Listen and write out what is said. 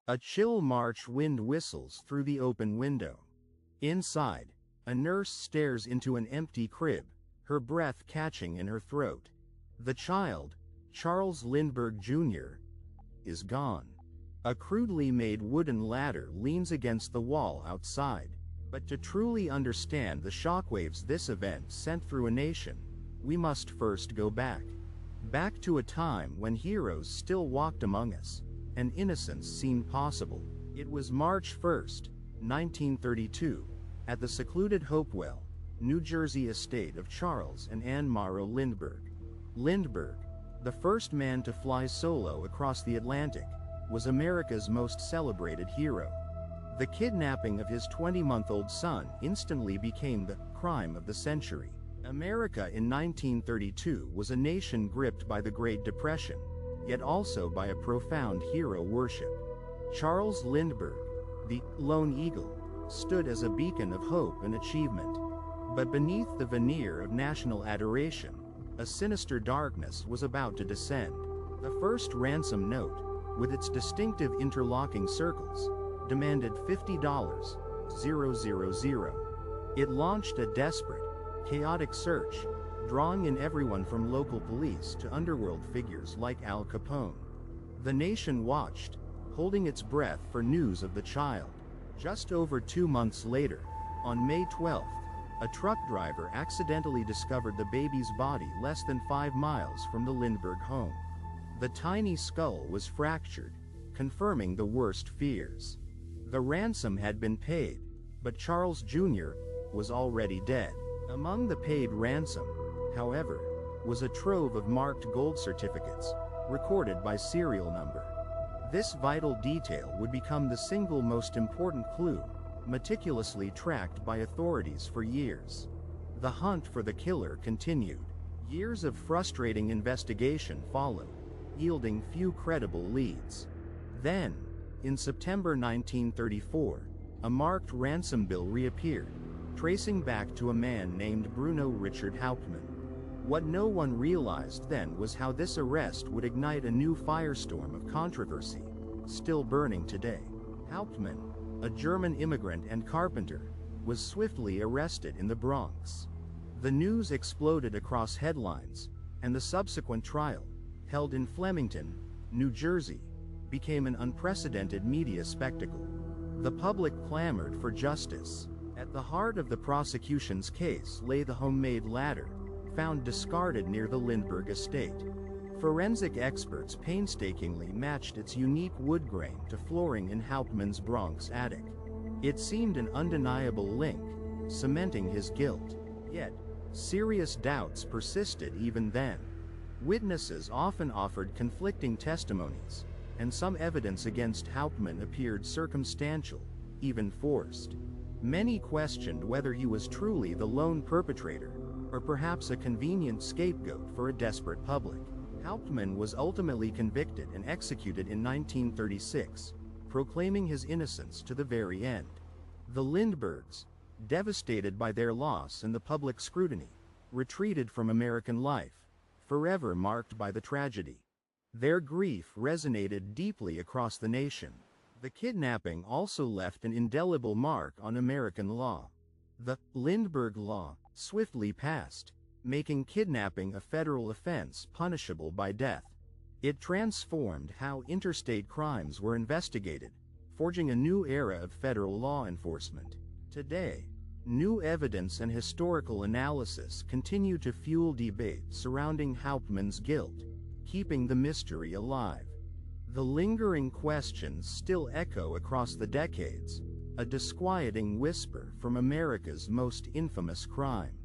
A chill March wind whistles through the open window. Inside, a nurse stares into an empty crib, her breath catching in her throat. The child, Charles Lindbergh Jr., is gone. A crudely made wooden ladder leans against the wall outside. But to truly understand the shockwaves this event sent through a nation, we must first go back. Back to a time when heroes still walked among us, and innocence seemed possible. It was March 1st, 1932, at the secluded Hopewell, New Jersey estate of Charles and Ann Morrow Lindbergh. Lindbergh, the first man to fly solo across the Atlantic, was America's most celebrated hero. The kidnapping of his 20-month-old son instantly became the crime of the century. America in 1932 was a nation gripped by the Great Depression, yet also by a profound hero worship. Charles Lindbergh, the Lone Eagle, stood as a beacon of hope and achievement. But beneath the veneer of national adoration, a sinister darkness was about to descend. The first ransom note, with its distinctive interlocking circles, demanded $50,000. It launched a desperate, chaotic search, drawing in everyone from local police to underworld figures like Al Capone. The nation watched, holding its breath for news of the child. Just over 2 months later, on May 12th, a truck driver accidentally discovered the baby's body less than 5 miles from the Lindbergh home. The tiny skull was fractured, confirming the worst fears. The ransom had been paid, but Charles Jr. was already dead. Among the paid ransom, however, was a trove of marked gold certificates, recorded by serial number. This vital detail would become the single most important clue, meticulously tracked by authorities for years. The hunt for the killer continued. Years of frustrating investigation followed, yielding few credible leads. Then, in September 1934, a marked ransom bill reappeared, tracing back to a man named Bruno Richard Hauptmann. What no one realized then was how this arrest would ignite a new firestorm of controversy, still burning today. Hauptmann, a German immigrant and carpenter, was swiftly arrested in the Bronx. The news exploded across headlines, and the subsequent trial, held in Flemington, New Jersey, became an unprecedented media spectacle. The public clamored for justice. At the heart of the prosecution's case lay the homemade ladder, found discarded near the Lindbergh estate. Forensic experts painstakingly matched its unique wood grain to flooring in Hauptmann's Bronx attic. It seemed an undeniable link, cementing his guilt. Yet, serious doubts persisted even then. Witnesses often offered conflicting testimonies, and some evidence against Hauptmann appeared circumstantial, even forced. Many questioned whether he was truly the lone perpetrator, or perhaps a convenient scapegoat for a desperate public. Hauptmann was ultimately convicted and executed in 1936, proclaiming his innocence to the very end. The Lindberghs, devastated by their loss and the public scrutiny, retreated from American life, forever marked by the tragedy. Their grief resonated deeply across the nation. The kidnapping also left an indelible mark on American law. The Lindbergh Law swiftly passed, making kidnapping a federal offense punishable by death. It transformed how interstate crimes were investigated, forging a new era of federal law enforcement. Today, new evidence and historical analysis continue to fuel debate surrounding Hauptmann's guilt, keeping the mystery alive. The lingering questions still echo across the decades, a disquieting whisper from America's most infamous crime.